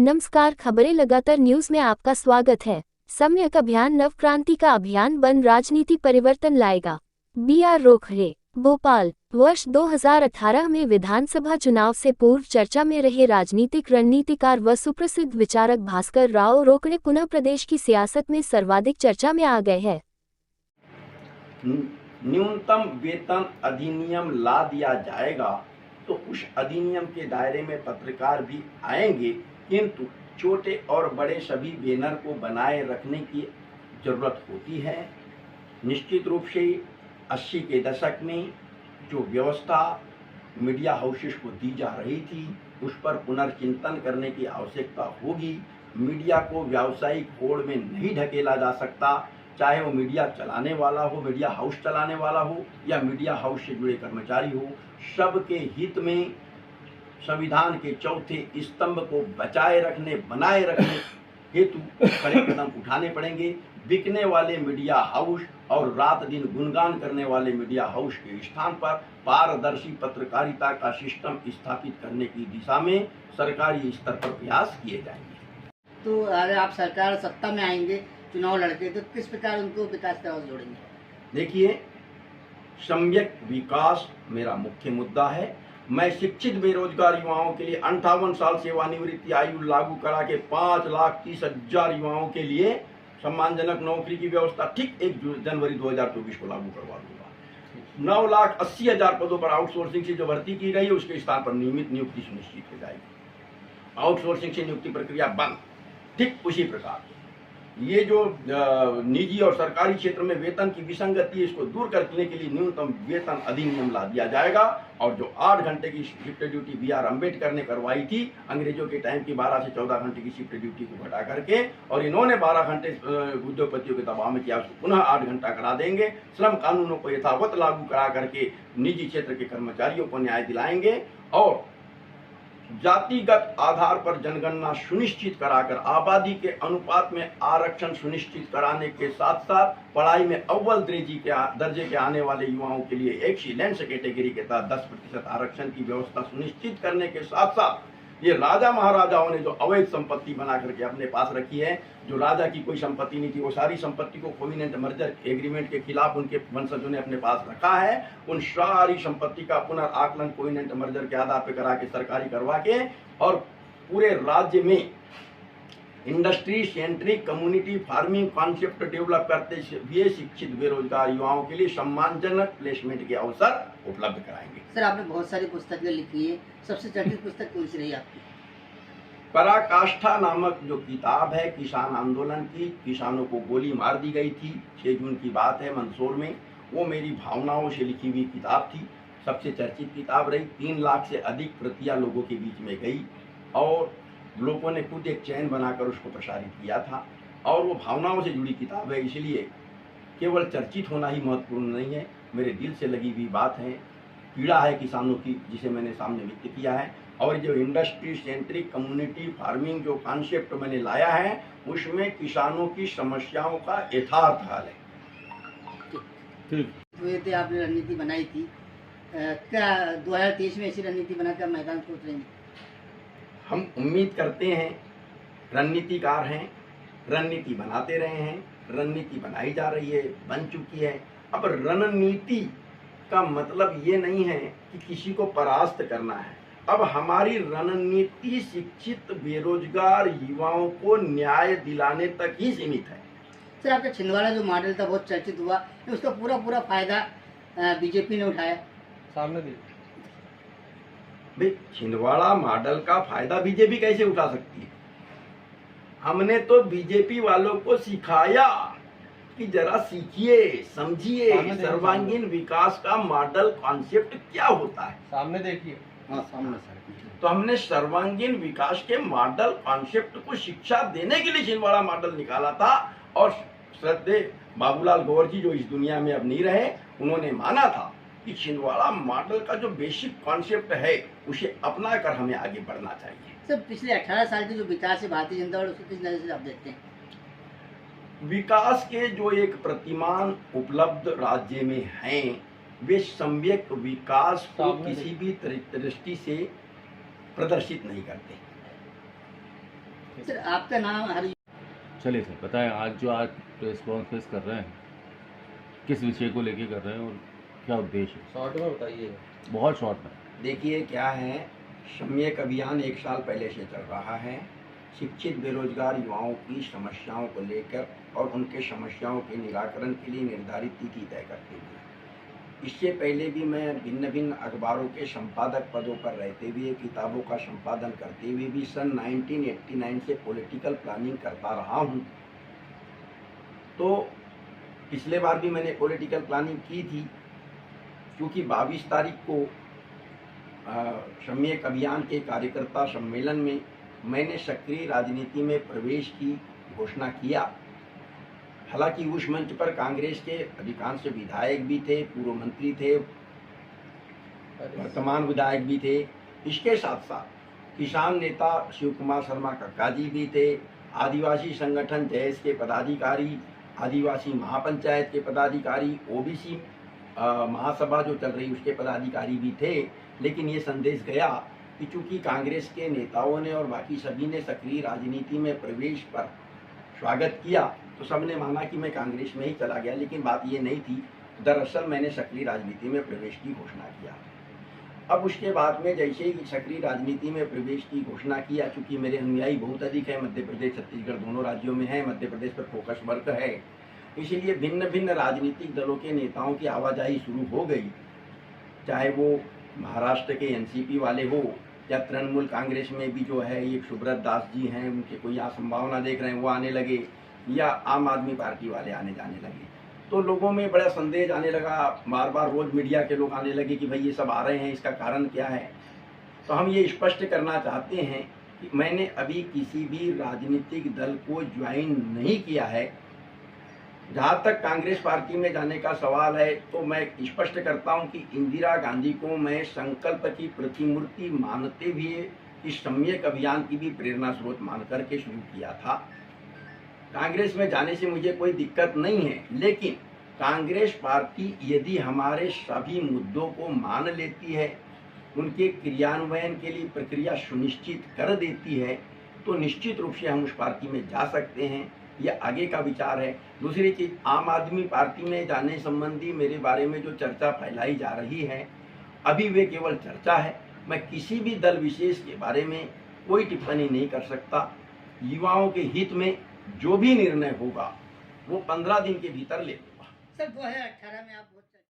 नमस्कार, खबरें लगातार न्यूज में आपका स्वागत है। सम्यक अभियान नव क्रांति का अभियान बन राजनीति परिवर्तन लाएगा। BR रोखड़े, भोपाल। वर्ष 2018 में विधानसभा चुनाव से पूर्व चर्चा में रहे राजनीतिक रणनीतिकार व सुप्रसिद्ध विचारक भास्कर राव रोकड़े पुनः प्रदेश की सियासत में सर्वाधिक चर्चा में आ गए हैं। न्यूनतम वेतन अधिनियम ला दिया जाएगा तो उस अधिनियम के दायरे में पत्रकार भी आएंगे, किंतु छोटे और बड़े सभी बैनर को बनाए रखने की जरूरत होती है। निश्चित रूप से 80 के दशक में जो व्यवस्था मीडिया हाउसेस को दी जा रही थी उस पर पुनर्चिंतन करने की आवश्यकता होगी। मीडिया को व्यावसायिक होड़ में नहीं ढकेला जा सकता, चाहे वो मीडिया चलाने वाला हो, मीडिया हाउस चलाने वाला हो या मीडिया हाउस से जुड़े कर्मचारी हो। सबके हित में संविधान के चौथे स्तंभ को बचाए रखने, बनाए रखने हेतु कड़े कदम उठाने पड़ेंगे। बिकने वाले मीडिया हाउस और रात दिन गुणगान करने वाले मीडिया हाउस के स्थान पर पारदर्शी पत्रकारिता का सिस्टम स्थापित करने की दिशा में सरकारी स्तर पर प्रयास किए जाएंगे। तो अगर आप सरकार सत्ता में आएंगे, चुनाव लड़के, तो किस प्रकार उनको विकास का ओर जोड़ेंगे? देखिए, सम्यक विकास मेरा मुख्य मुद्दा है। मैं शिक्षित बेरोजगार युवाओं के लिए 58 साल सेवानिवृत्ति आयु लागू करा के 5,30,000 युवाओं के लिए सम्मानजनक नौकरी की व्यवस्था ठीक 1 जनवरी 2024 को लागू करवा दूंगा। 9,80,000 पदों पर आउटसोर्सिंग से जो भर्ती की गई है उसके स्थान पर नियमित नियुक्ति सुनिश्चित हो जाएगी। आउटसोर्सिंग से नियुक्ति प्रक्रिया बंद। ठीक उसी प्रकार ये जो निजी और सरकारी क्षेत्र में वेतन की विसंगति है, इसको दूर करने के लिए न्यूनतम वेतन अधिनियम ला दिया जाएगा। और जो 8 घंटे की शिफ्ट ड्यूटी BR अम्बेडकर ने करवाई थी अंग्रेजों के टाइम की 12 से 14 घंटे की शिफ्ट ड्यूटी को घटा करके, और इन्होंने 12 घंटे उद्योगपतियों के दबाव में किया, उसको पुनः 8 घंटा करा देंगे। श्रम कानूनों को यथावत लागू करा करके निजी क्षेत्र के कर्मचारियों को न्याय दिलाएंगे और जातिगत आधार पर जनगणना सुनिश्चित कराकर आबादी के अनुपात में आरक्षण सुनिश्चित कराने के साथ साथ पढ़ाई में अव्वल दर्जे के आने वाले युवाओं के लिए एक्सीलेंस कैटेगरी के तहत 10% आरक्षण की व्यवस्था सुनिश्चित करने के साथ साथ ये राजा महाराजाओं ने जो अवैध संपत्ति बना करके अपने पास रखी है, जो राजा की कोई संपत्ति नहीं थी, वो सारी संपत्ति को कोविनेंट मर्जर एग्रीमेंट के खिलाफ उनके वंशजों ने अपने पास रखा है। उन सारी संपत्ति का पुनर्आकलन कोविनेंट मर्जर के आधार पर करा के सरकारी करवा के और पूरे राज्य में industry centric community farming concept develop करते हुए शिक्षित बेरोजगार युवाओं के लिए सम्मानजनक प्लेसमेंट के अवसर उपलब्ध कराएंगे। सर, आपने बहुत सारी पुस्तकें लिखी है, सबसे चर्चित पुस्तक कौन सी रही आपकी? पराकाष्ठा नामक जो किताब है किसान आंदोलन की, किसानों को गोली मार दी गई थी, 6 जून की बात है, मंदसौर में। वो मेरी भावनाओं से लिखी हुई किताब थी, सबसे चर्चित किताब रही। 3 लाख से अधिक प्रतियां लोगों के बीच में गई और लोगों ने खुद एक चैन बनाकर उसको प्रसारित किया था। और वो भावनाओं से जुड़ी किताब है, इसलिए केवल चर्चित होना ही महत्वपूर्ण नहीं है, मेरे दिल से लगी हुई बात है, पीड़ा है किसानों की, जिसे मैंने सामने व्यक्त किया है। और जो इंडस्ट्री सेंट्रिक कम्युनिटी फार्मिंग जो कॉन्सेप्ट मैंने लाया है उसमें किसानों की समस्याओं का यथार्थ हाल है। तो आपने रणनीति बनाई थी, क्या 2023 में ऐसी रणनीति बनाकर मैदान सोच रहे हैं? हम उम्मीद करते हैं, रणनीतिकार हैं, रणनीति बनाते रहे हैं, रणनीति बनाई जा रही है, बन चुकी है। अब रणनीति का मतलब ये नहीं है कि किसी को परास्त करना है। अब हमारी रणनीति शिक्षित बेरोजगार युवाओं को न्याय दिलाने तक ही सीमित है। सर, आपका छिंदवाड़ा जो मॉडल था बहुत चर्चित हुआ, उसका पूरा फायदा बीजेपी ने उठाया। सामने भाई, छिंदवाड़ा मॉडल का फायदा बीजेपी कैसे उठा सकती है? हमने तो बीजेपी वालों को सिखाया कि जरा सीखिए, समझिए सर्वांगीण विकास का मॉडल कॉन्सेप्ट क्या होता है। सामने देखिए। हाँ, सामने सर। तो हमने सर्वांगीण विकास के मॉडल कॉन्सेप्ट को शिक्षा देने के लिए छिंदवाड़ा मॉडल निकाला था। और श्रद्धेय बाबूलाल गौर जी जो इस दुनिया में अब नहीं रहे, उन्होंने माना था कि छिंदवाड़ा मॉडल का जो बेसिक कॉन्सेप्ट है उसे अपना कर हमें आगे बढ़ना चाहिए। सर, पिछले 18 साल के जो विकास है भारतीय जनता पार्टी, उसको किस नजर से आप देखते हैं? विकास के जो एक प्रतिमान उपलब्ध राज्य में हैं, वे सम्यक विकास को किसी भी दृष्टि से प्रदर्शित नहीं करते। सर आपका नाम हर चलिए सर बताएं, आज जो आज प्रेस कॉन्फ्रेंस कर रहे हैं किस विषय को लेके कर रहे हैं और क्या उद्देश्य है? शॉर्ट में बताइए। बहुत शॉर्ट में। देखिए क्या है, सम्यक अभियान 1 साल पहले से चल रहा है। शिक्षित बेरोजगार युवाओं की समस्याओं को लेकर और उनके समस्याओं के निराकरण के लिए निर्धारित तिथि तय करते हुए, इससे पहले भी मैं भिन्न भिन्न अखबारों के संपादक पदों पर रहते हुए, किताबों का संपादन करते हुए भी सन 1989 से पॉलिटिकल प्लानिंग करता रहा हूँ। तो पिछले बार भी मैंने पॉलिटिकल प्लानिंग की थी, क्योंकि 22 तारीख को सम्यक अभियान के कार्यकर्ता सम्मेलन में मैंने सक्रिय राजनीति में प्रवेश की घोषणा किया। हालांकि उस मंच पर कांग्रेस के अधिकांश विधायक भी थे, पूर्व मंत्री थे, वर्तमान विधायक भी थे। इसके साथ साथ किसान नेता शिव कुमार शर्मा कक्का जी भी थे, आदिवासी संगठन जैस के पदाधिकारी, आदिवासी महापंचायत के पदाधिकारी, ओबीसी महासभा जो चल रही उसके पदाधिकारी भी थे। लेकिन ये संदेश गया कि चूंकि कांग्रेस के नेताओं ने और बाकी सभी ने सक्रिय राजनीति में प्रवेश पर स्वागत किया, तो सबने माना कि मैं कांग्रेस में ही चला गया। लेकिन बात ये नहीं थी, दरअसल मैंने सक्रिय राजनीति में प्रवेश की घोषणा किया। अब उसके बाद में जैसे ही सक्रिय राजनीति में प्रवेश की घोषणा किया, चूँकि मेरे अनुयायी बहुत अधिक है, मध्य प्रदेश छत्तीसगढ़ दोनों राज्यों में है, मध्य प्रदेश पर फोकस वर्क है, इसीलिए भिन्न भिन्न राजनीतिक दलों के नेताओं की आवाजाही शुरू हो गई। चाहे वो महाराष्ट्र के एनसीपी वाले हो या तृणमूल कांग्रेस में भी जो है ये सुब्रत दास जी हैं, उनके कोई यहाँ संभावना देख रहे हैं वो आने लगे, या आम आदमी पार्टी वाले आने जाने लगे। तो लोगों में बड़ा संदेश आने लगा, बार बार रोज मीडिया के लोग आने लगे कि भाई ये सब आ रहे हैं, इसका कारण क्या है। तो हम ये स्पष्ट करना चाहते हैं कि मैंने अभी किसी भी राजनीतिक दल को ज्वाइन नहीं किया है। जहाँ तक कांग्रेस पार्टी में जाने का सवाल है, तो मैं स्पष्ट करता हूँ कि इंदिरा गांधी को मैं संकल्प की प्रतिमूर्ति मानते हुए इस सम्यक अभियान की भी प्रेरणा स्रोत मान करके शुरू किया था। कांग्रेस में जाने से मुझे कोई दिक्कत नहीं है, लेकिन कांग्रेस पार्टी यदि हमारे सभी मुद्दों को मान लेती है, उनके क्रियान्वयन के लिए प्रक्रिया सुनिश्चित कर देती है, तो निश्चित रूप से हम उस पार्टी में जा सकते हैं। यह आगे का विचार है। दूसरी चीज़, आम आदमी पार्टी में जाने संबंधी मेरे बारे में जो चर्चा फैलाई जा रही है, अभी वे केवल चर्चा है। मैं किसी भी दल विशेष के बारे में कोई टिप्पणी नहीं कर सकता। युवाओं के हित में जो भी निर्णय होगा वो 15 दिन के भीतर ले लूँगा। सर 2018 में आप